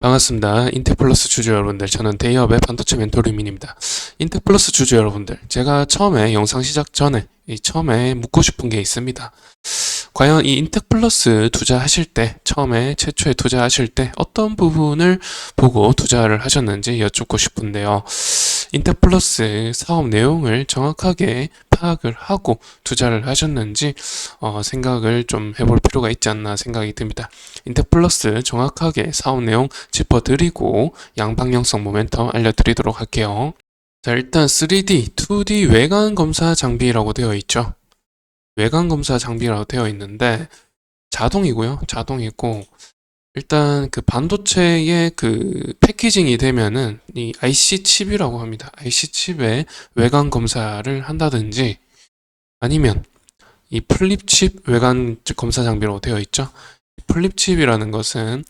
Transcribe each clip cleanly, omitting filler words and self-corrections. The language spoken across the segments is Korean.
반갑습니다. 인텍플러스 주주 여러분들, 저는 대기업의 반도체 멘토 류민입니다. 인텍플러스 주주 여러분들, 제가 처음에 영상 시작 전에 처음에 묻고 싶은 게 있습니다. 과연 이 인텍플러스 투자하실 때, 처음에 최초에 투자하실 때 어떤 부분을 보고 투자를 하셨는지 여쭙고 싶은데요. 인텍플러스 사업 내용을 정확하게 파악을 하고 투자를 하셨는지 생각을 좀 해볼 필요가 있지 않나 생각이 듭니다. 인텍플러스 정확하게 사업 내용 짚어드리고 양방향성 모멘텀 알려드리도록 할게요. 자, 일단 3D, 2D 외관 검사 장비라고 되어 있죠. 외관 검사 장비라고 되어 있는데 자동이고요. 자동이고 일단 그 반도체의 그 패키징이 되면은 이 IC 칩이라고 합니다. IC 칩의 외관 검사를 한다든지 아니면 이 플립 칩 외관 검사 장비라고 되어 있죠. 플립 칩이라는 것은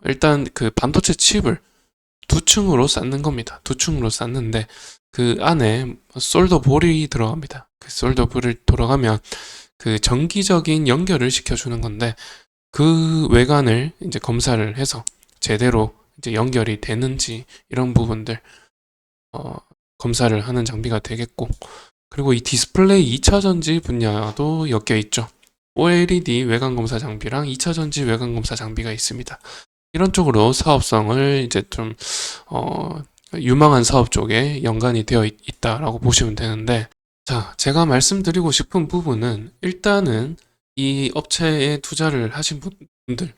일단 그 반도체 칩을 두 층으로 쌓는 겁니다. 두 층으로 쌓는데 그 안에 솔더 볼이 들어갑니다. 그 솔더 볼이 돌아가면 그 정기적인 연결을 시켜주는 건데 그 외관을 이제 검사를 해서 제대로 이제 연결이 되는지 이런 부분들 검사를 하는 장비가 되겠고, 그리고 이 디스플레이 2차 전지 분야도 엮여 있죠. OLED 외관 검사 장비랑 2차 전지 외관 검사 장비가 있습니다. 이런 쪽으로 사업성을 이제 좀 유망한 사업 쪽에 연관이 되어 있다라고 보시면 되는데, 자, 제가 말씀드리고 싶은 부분은 일단은 이 업체에 투자를 하신 분들,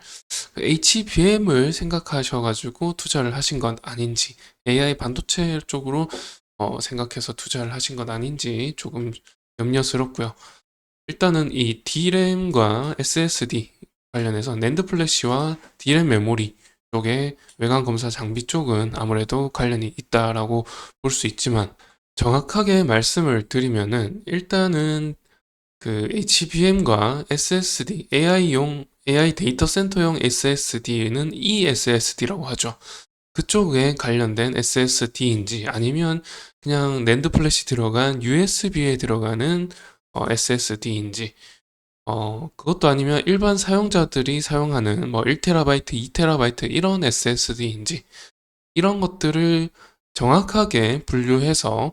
HBM을 생각하셔가지고 투자를 하신 건 아닌지, AI 반도체 쪽으로 생각해서 투자를 하신 건 아닌지 조금 염려스럽고요. 일단은 이 D램과 SSD 관련해서 낸드 플래시와 D램 메모리 쪽에 외관 검사 장비 쪽은 아무래도 관련이 있다라고 볼 수 있지만, 정확하게 말씀을 드리면은 일단은 그 HBM과 SSD, AI 데이터 센터용 SSD는 eSSD라고 하죠. 그쪽에 관련된 SSD인지 아니면 그냥 낸드 플래시 들어간 USB에 들어가는 SSD인지, 그것도 아니면 일반 사용자들이 사용하는 뭐 1TB, 2TB 이런 SSD인지, 이런 것들을 정확하게 분류해서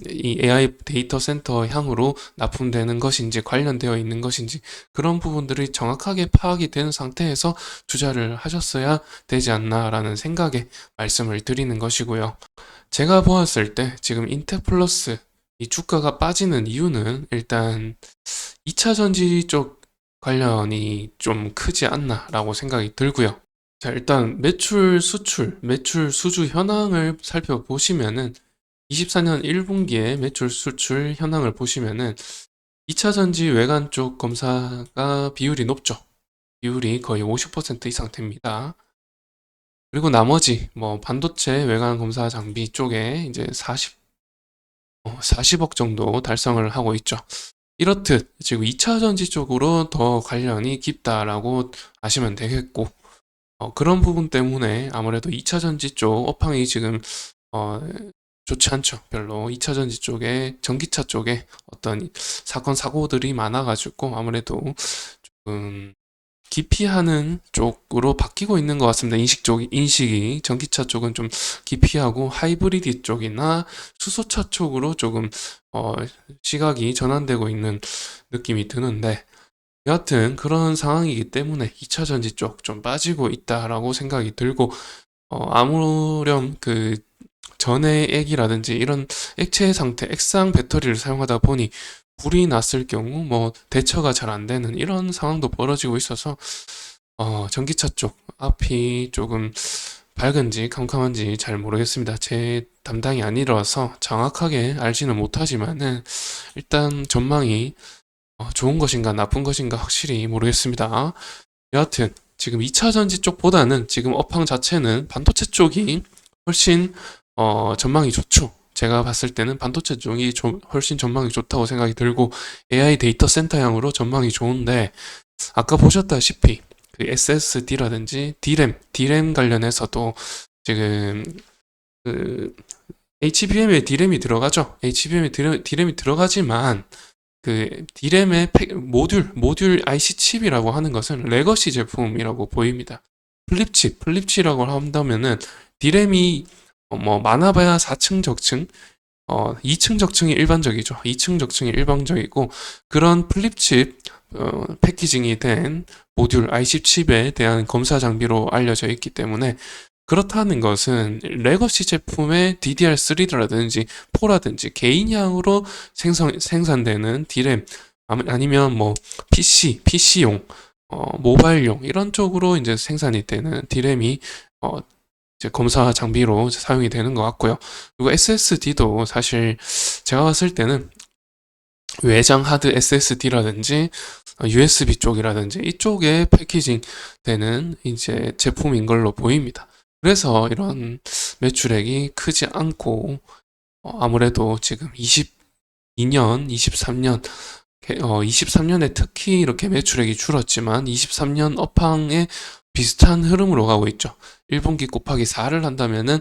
이 AI 데이터 센터 향으로 납품되는 것인지 관련되어 있는 것인지 그런 부분들이 정확하게 파악이 된 상태에서 투자를 하셨어야 되지 않나라는 생각에 말씀을 드리는 것이고요. 제가 보았을 때 지금 인텍플러스 이 주가가 빠지는 이유는 일단 2차 전지 쪽 관련이 좀 크지 않나라고 생각이 들고요. 자, 일단 매출 수주 현황을 살펴보시면은 24년 1분기에 매출 수출 현황을 보시면은 2차 전지 외관 쪽 검사가 비율이 높죠. 비율이 거의 50% 이상 됩니다. 그리고 나머지 뭐 반도체 외관 검사 장비 쪽에 이제 40억 정도 달성을 하고 있죠. 이렇듯 지금 2차 전지 쪽으로 더 관련이 깊다라고 아시면 되겠고, 그런 부분 때문에 아무래도 2차 전지 쪽 업황이 지금 어, 좋지 않죠. 별로 2차 전지 쪽에 전기차 쪽에 어떤 사건 사고들이 많아가지고 아무래도 조금 기피하는 쪽으로 바뀌고 있는 것 같습니다. 인식이 전기차 쪽은 좀 기피하고 하이브리드 쪽이나 수소차 쪽으로 조금 어, 시각이 전환되고 있는 느낌이 드는데, 여하튼 그런 상황이기 때문에 2차 전지 쪽 좀 빠지고 있다라고 생각이 들고, 아무렴 그 전해 액이라든지 이런 액체 상태, 액상 배터리를 사용하다 보니 불이 났을 경우 뭐 대처가 잘 안 되는 이런 상황도 벌어지고 있어서 전기차 쪽 앞이 조금 밝은지 캄캄한지 잘 모르겠습니다. 제 담당이 아니라서 정확하게 알지는 못하지만은 일단 전망이 좋은 것인가 나쁜 것인가 확실히 모르겠습니다. 여하튼 지금 2차 전지 쪽보다는 지금 업황 자체는 반도체 쪽이 훨씬 전망이 좋죠. 제가 봤을 때는 반도체 쪽이 훨씬 전망이 좋다고 생각이 들고 AI 데이터 센터 향으로 전망이 좋은데, 아까 보셨다시피 그 SSD라든지 D램 관련해서도 지금 그 HBM에 D램이 들어가죠. HBM에 D램이 들어가지만 그 D램의 모듈 IC 칩이라고 하는 것은 레거시 제품이라고 보입니다. 플립칩이라고 한다면은 디램이 뭐 많아봐야 4층 적층, 2층 적층이 일반적이죠. 2층 적층이 일반적이고 그런 플립칩 패키징이 된 모듈 i10 칩에 대한 검사 장비로 알려져 있기 때문에 그렇다는 것은 레거시 제품의 DDR3라든지 4라든지 개인향으로 생산되는 D램 아니면 뭐 PC용, 모바일용 이런 쪽으로 이제 생산이 되는 D램이 이제 검사 장비로 사용이 되는 것 같고요. 그리고 SSD도 사실 제가 봤을 때는 외장 하드 SSD라든지 USB 쪽이라든지 이쪽에 패키징 되는 이제 제품인 걸로 보입니다. 그래서 이런 매출액이 크지 않고 아무래도 지금 22년, 23년 23년에 특히 이렇게 매출액이 줄었지만 23년 업황에 비슷한 흐름으로 가고 있죠. 1분기 곱하기 4를 한다면은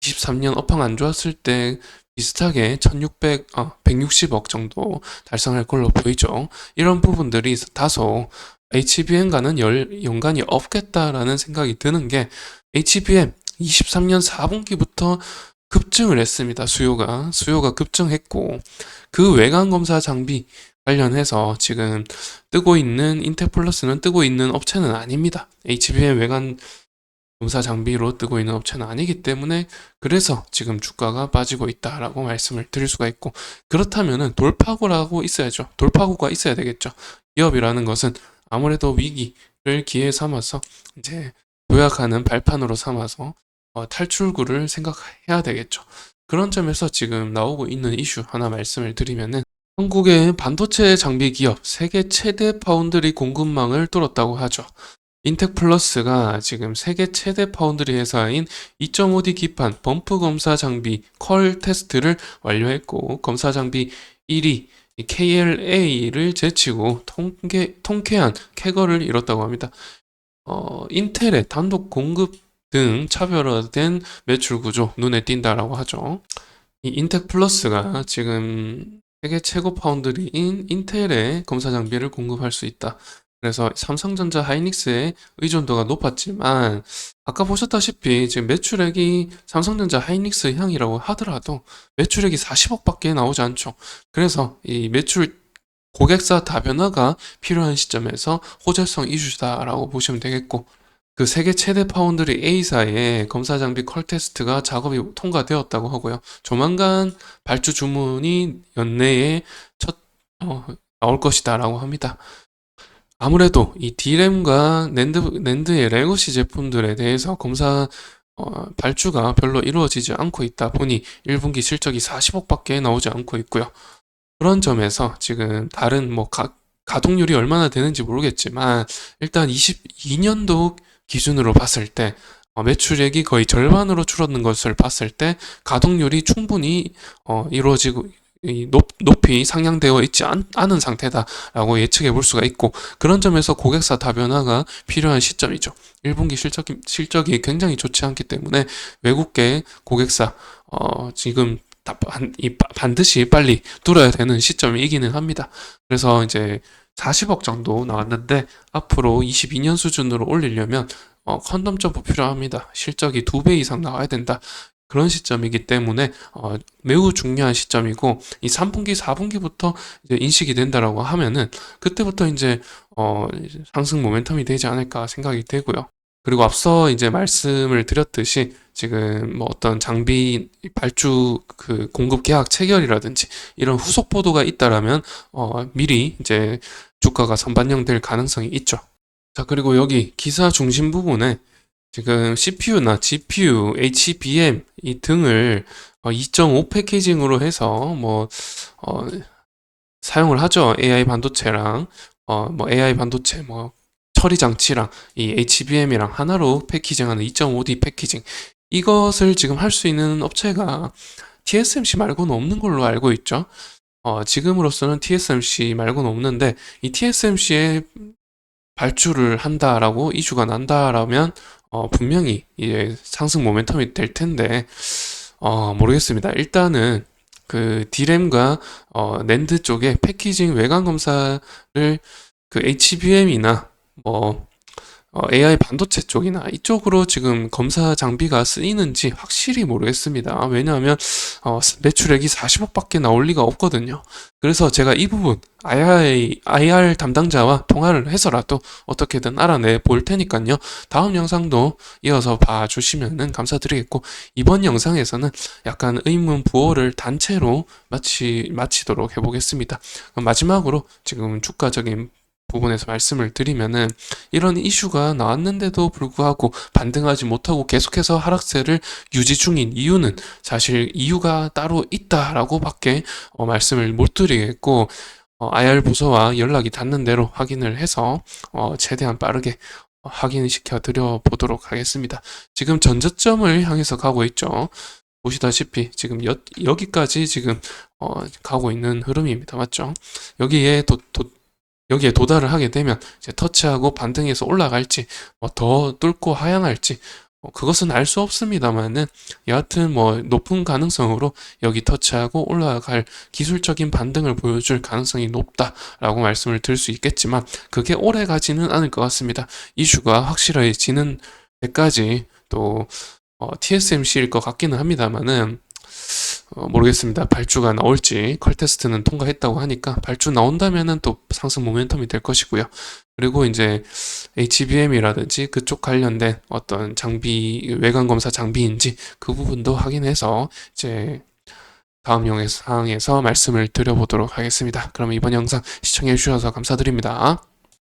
23년 업황 안 좋았을 때 비슷하게 160억 정도 달성할 걸로 보이죠. 이런 부분들이 다소 HBM과는 연관이 없겠다라는 생각이 드는 게 HBM 23년 4분기부터 급증을 했습니다. 수요가 급증했고 그 외관 검사 장비 관련해서 지금 뜨고 있는 인텔플러스는 뜨고 있는 업체는 아닙니다. HBM 외관 검사 장비로 뜨고 있는 업체는 아니기 때문에 그래서 지금 주가가 빠지고 있다라고 말씀을 드릴 수가 있고 그렇다면은 돌파구라고 있어야죠. 돌파구가 있어야 되겠죠. 기업이라는 것은 아무래도 위기를 기회 삼아서 이제 도약하는 발판으로 삼아서 탈출구를 생각해야 되겠죠. 그런 점에서 지금 나오고 있는 이슈 하나 말씀을 드리면은 한국의 반도체 장비 기업 세계 최대 파운드리 공급망을 뚫었다고 하죠. 인텍플러스가 지금 세계 최대 파운드리 회사인 2.5D 기판 범프 검사 장비 퀄 테스트를 완료했고 검사 장비 1위 KLA를 제치고 통쾌한 쾌거를 이뤘다고 합니다. 인텔의 단독 공급 등 차별화된 매출 구조 눈에 띈다라고 하죠. 이 인텍 플러스가 지금 세계 최고 파운드리인 인텔의 검사 장비를 공급할 수 있다. 그래서 삼성전자 하이닉스의 의존도가 높았지만 아까 보셨다시피 지금 매출액이 삼성전자 하이닉스 향이라고 하더라도 매출액이 40억밖에 나오지 않죠. 그래서 이 매출 고객사 다변화가 필요한 시점에서 호재성 이슈다라고 보시면 되겠고 그 세계 최대 파운드리 A사의 검사 장비 컬 테스트가 작업이 통과되었다고 하고요. 조만간 발주 주문이 연내에 나올 것이다라고 합니다. 아무래도 이 D램과 낸드의 레거시 제품들에 대해서 검사 발주가 별로 이루어지지 않고 있다 보니 1분기 실적이 40억밖에 나오지 않고 있고요. 그런 점에서 지금 다른 뭐 가동률이 얼마나 되는지 모르겠지만 일단 22년도 기준으로 봤을 때 매출액이 거의 절반으로 줄었는 것을 봤을 때 가동률이 충분히 이루어지고 높이 상향되어 있지 않은 상태다라고 예측해 볼 수가 있고 그런 점에서 고객사 다변화가 필요한 시점이죠. 1분기 실적이 굉장히 좋지 않기 때문에 외국계 고객사 지금 반드시 빨리 뚫어야 되는 시점이기는 합니다. 그래서 이제 40억 정도 나왔는데 앞으로 22년 수준으로 올리려면 컨덤 점프 필요합니다. 실적이 2배 이상 나와야 된다. 그런 시점이기 때문에 매우 중요한 시점이고 이 3분기, 4분기부터 이제 인식이 된다라고 하면은 그때부터 이제 상승 모멘텀이 되지 않을까 생각이 되고요. 그리고 앞서 이제 말씀을 드렸듯이 지금 뭐 어떤 장비 발주 그 공급 계약 체결이라든지 이런 후속 보도가 있다라면 미리 이제 주가가 선반영될 가능성이 있죠. 자, 그리고 여기 기사 중심 부분에 지금 CPU나 GPU, HBM 이 등을 2.5 패키징으로 해서 뭐 사용을 하죠. AI 반도체랑 뭐 AI 반도체 뭐 처리 장치랑 이 HBM이랑 하나로 패키징하는 2.5D 패키징 이것을 지금 할 수 있는 업체가 TSMC 말고는 없는 걸로 알고 있죠. 지금으로서는 TSMC 말고는 없는데 이 TSMC에 발주를 한다라고 이슈가 난다라면 분명히 이제 상승 모멘텀이 될 텐데 모르겠습니다. 일단은 그 D램과 낸드 쪽에 패키징 외관 검사를 그 HBM이나 뭐 AI 반도체 쪽이나 이쪽으로 지금 검사 장비가 쓰이는지 확실히 모르겠습니다. 왜냐하면 매출액이 40억밖에 나올 리가 없거든요. 그래서 제가 이 부분 IR 담당자와 통화를 해서라도 어떻게든 알아내 볼 테니까요. 다음 영상도 이어서 봐주시면 감사드리겠고, 이번 영상에서는 약간 의문 부호를 단체로 마치도록 해보겠습니다. 그럼 마지막으로 지금 주가적인 부분에서 말씀을 드리면은, 이런 이슈가 나왔는데도 불구하고 반등하지 못하고 계속해서 하락세를 유지 중인 이유는 사실 이유가 따로 있다라고 밖에 말씀을 못 드리겠고, IR 부서와 연락이 닿는 대로 확인을 해서 최대한 빠르게 확인시켜 드려 보도록 하겠습니다. 지금 전저점을 향해서 가고 있죠. 보시다시피 지금 여기까지 지금 가고 있는 흐름입니다. 맞죠? 여기에 여기에 도달을 하게 되면 이제 터치하고 반등해서 올라갈지 더 뚫고 하향할지 그것은 알 수 없습니다만은, 여하튼 높은 가능성으로 여기 터치하고 올라갈 기술적인 반등을 보여줄 가능성이 높다라고 말씀을 드릴 수 있겠지만, 그게 오래 가지는 않을 것 같습니다. 이슈가 확실해지는 데까지 또 TSMC일 것 같기는 합니다만은, 모르겠습니다. 발주가 나올지. 컬 테스트는 통과했다고 하니까 발주 나온다면은 또 상승 모멘텀이 될 것이고요. 그리고 이제 HBM이라든지 그쪽 관련된 어떤 장비, 외관 검사 장비인지 그 부분도 확인해서 이제 다음 영상에서 말씀을 드려보도록 하겠습니다. 그럼 이번 영상 시청해 주셔서 감사드립니다.